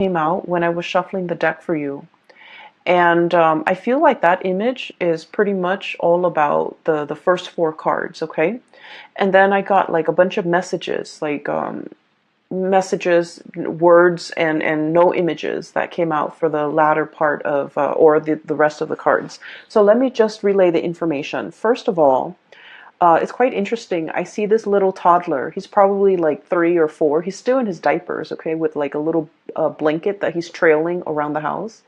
came out when I was shuffling the deck for you. And I feel like that image is pretty much all about the first four cards, okay? And then I got like a bunch of messages, like messages, words, and no images that came out for the latter part of, or the rest of the cards. So let me just relay the information. First of all, it's quite interesting. I see this little toddler. He's probably like 3 or 4. He's still in his diapers, okay, with like a little blanket that he's trailing around the house.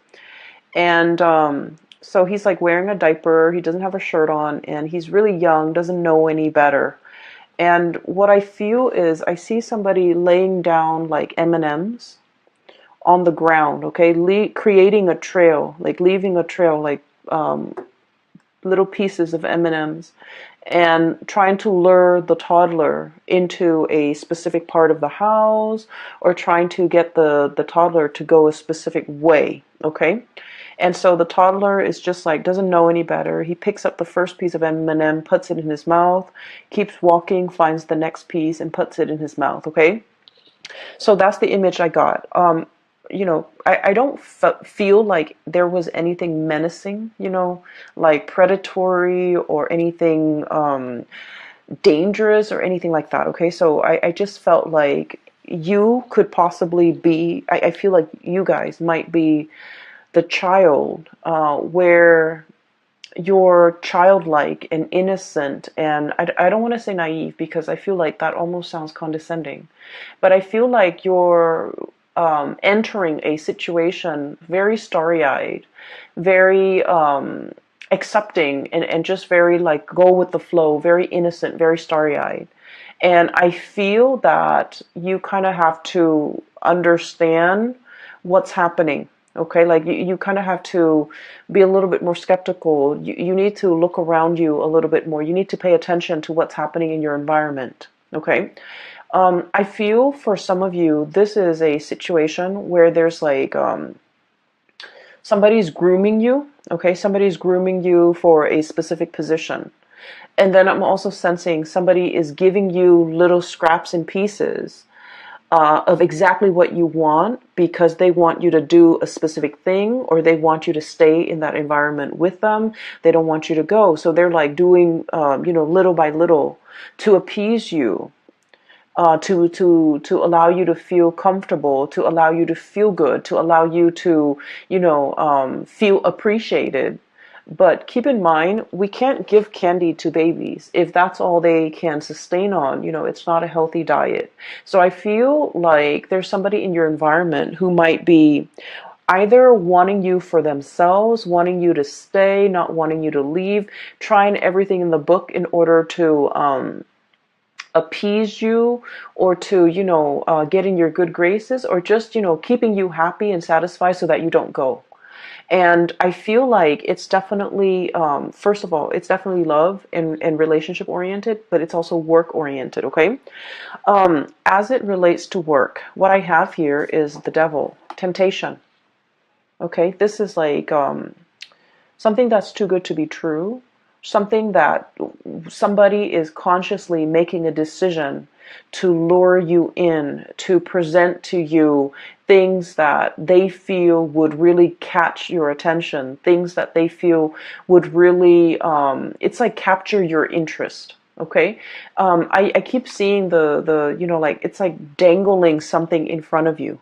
And so he's like wearing a diaper. He doesn't have a shirt on, and he's really young, doesn't know any better. And what I feel is I see somebody laying down like M&Ms on the ground, okay, creating a trail, like leaving a trail, like little pieces of M&Ms, and trying to lure the toddler into a specific part of the house, or trying to get the toddler to go a specific way, okay? And so the toddler is just like, doesn't know any better. He picks up the first piece of M&M, puts it in his mouth, keeps walking, finds the next piece, and puts it in his mouth, okay? So that's the image I got. I don't feel like there was anything menacing, like predatory or anything dangerous or anything like that, okay? So I just felt like you could possibly be, I feel like you guys might be the child where you're childlike and innocent, and I don't want to say naive because I feel like that almost sounds condescending, but I feel like you're entering a situation very starry-eyed, very accepting, and just very like go with the flow, very innocent, very starry-eyed. And I feel that you kind of have to understand what's happening. Okay, like you kind of have to be a little bit more skeptical. You need to look around you a little bit more. You need to pay attention to what's happening in your environment. Okay, I feel for some of you, this is a situation where there's like somebody's grooming you. Okay, somebody's grooming you for a specific position. And then I'm also sensing somebody is giving you little scraps and pieces of exactly what you want, because they want you to do a specific thing, or they want you to stay in that environment with them. They don't want you to go. So they're like doing, little by little to appease you, to allow you to feel comfortable, to allow you to feel good, to allow you to, feel appreciated. But keep in mind, we can't give candy to babies if that's all they can sustain on. It's not a healthy diet. So I feel like there's somebody in your environment who might be either wanting you for themselves, wanting you to stay, not wanting you to leave, trying everything in the book in order to appease you, or to get in your good graces, or just keeping you happy and satisfied so that you don't go. And I feel like it's definitely, first of all, it's definitely love and relationship oriented, but it's also work oriented, okay? As it relates to work, what I have here is the devil, temptation, okay? This is like something that's too good to be true, something that somebody is consciously making a decision to lure you in, to present to you things that they feel would really catch your attention, things that they feel would really, it's like capture your interest. Okay, I keep seeing like it's like dangling something in front of you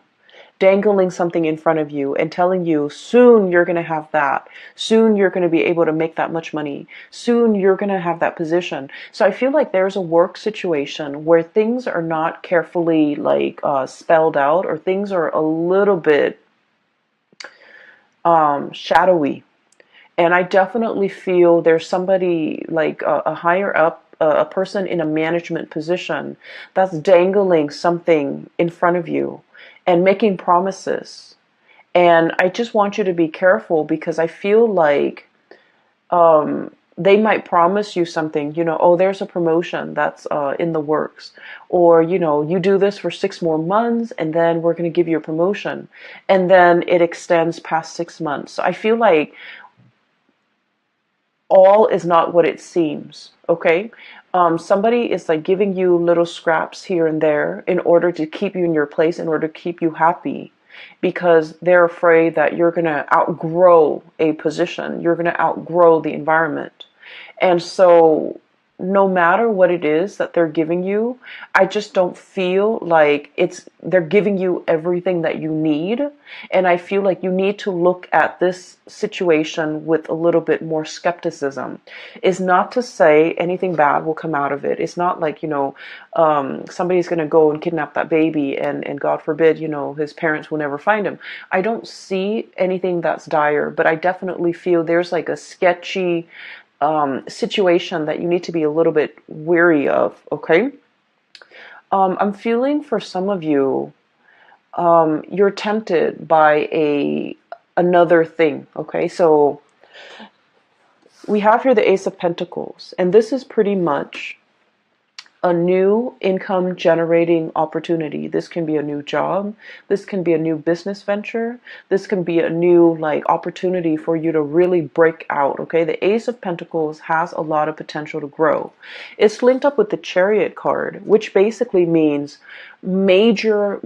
and telling you soon you're going to have that. Soon you're going to be able to make that much money. Soon you're going to have that position. So I feel like there's a work situation where things are not carefully like spelled out, or things are a little bit shadowy. And I definitely feel there's somebody like a higher up, a person in a management position that's dangling something in front of you and making promises. And I just want you to be careful, because I feel like they might promise you something, oh, there's a promotion that's in the works, or, you do this for 6 more months and then we're going to give you a promotion. And then it extends past 6 months. So I feel like all is not what it seems, okay? Somebody is like giving you little scraps here and there in order to keep you in your place, in order to keep you happy. because they're afraid that you're going to outgrow a position, you're going to outgrow the environment. And so no matter what it is that they're giving you, I just don't feel like they're giving you everything that you need. And I feel like you need to look at this situation with a little bit more skepticism. It's not to say anything bad will come out of it. It's not like, somebody's going to go and kidnap that baby and God forbid, his parents will never find him. I don't see anything that's dire, but I definitely feel there's like a sketchy situation that you need to be a little bit wary of, okay? I'm feeling for some of you, you're tempted by another thing, okay? So we have here the Ace of Pentacles, and this is pretty much a new income generating opportunity. This can be a new job. This can be a new business venture. This can be a new opportunity for you to really break out. Okay. The Ace of Pentacles has a lot of potential to grow. It's linked up with the Chariot card, which basically means major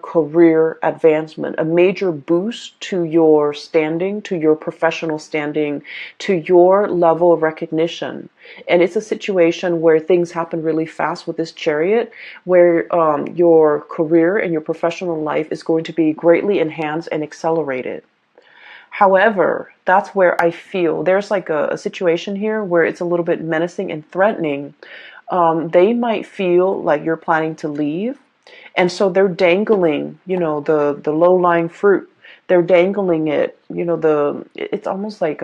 career advancement, a major boost to your standing, to your professional standing, to your level of recognition. And it's a situation where things happen really fast with this Chariot, where your career and your professional life is going to be greatly enhanced and accelerated. However, that's where I feel there's like a situation here where it's a little bit menacing and threatening. They might feel like you're planning to leave, and so they're dangling, the low-lying fruit. They're dangling it, it's almost like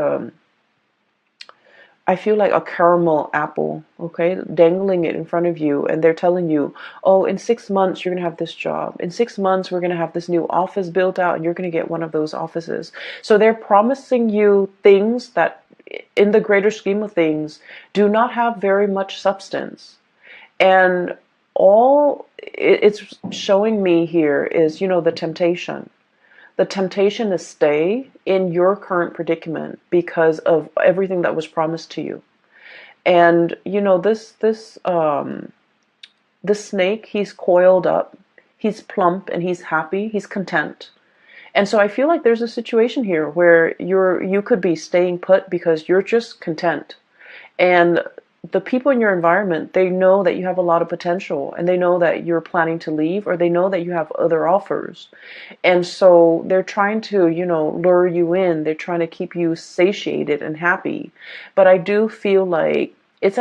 I feel like a caramel apple, okay, dangling it in front of you, and they're telling you, oh, in 6 months you're gonna have this job. In 6 months we're gonna have this new office built out, and you're gonna get one of those offices. So they're promising you things that, in the greater scheme of things, do not have very much substance. And all it's showing me here is, the temptation. The temptation to stay in your current predicament because of everything that was promised to you. And this snake, he's coiled up, he's plump, and he's happy, he's content. And so I feel like there's a situation here where you could be staying put because you're just content. And the people in your environment, they know that you have a lot of potential, and they know that you're planning to leave, or they know that you have other offers. And so they're trying to, lure you in. They're trying to keep you satiated and happy. But I do feel like it's at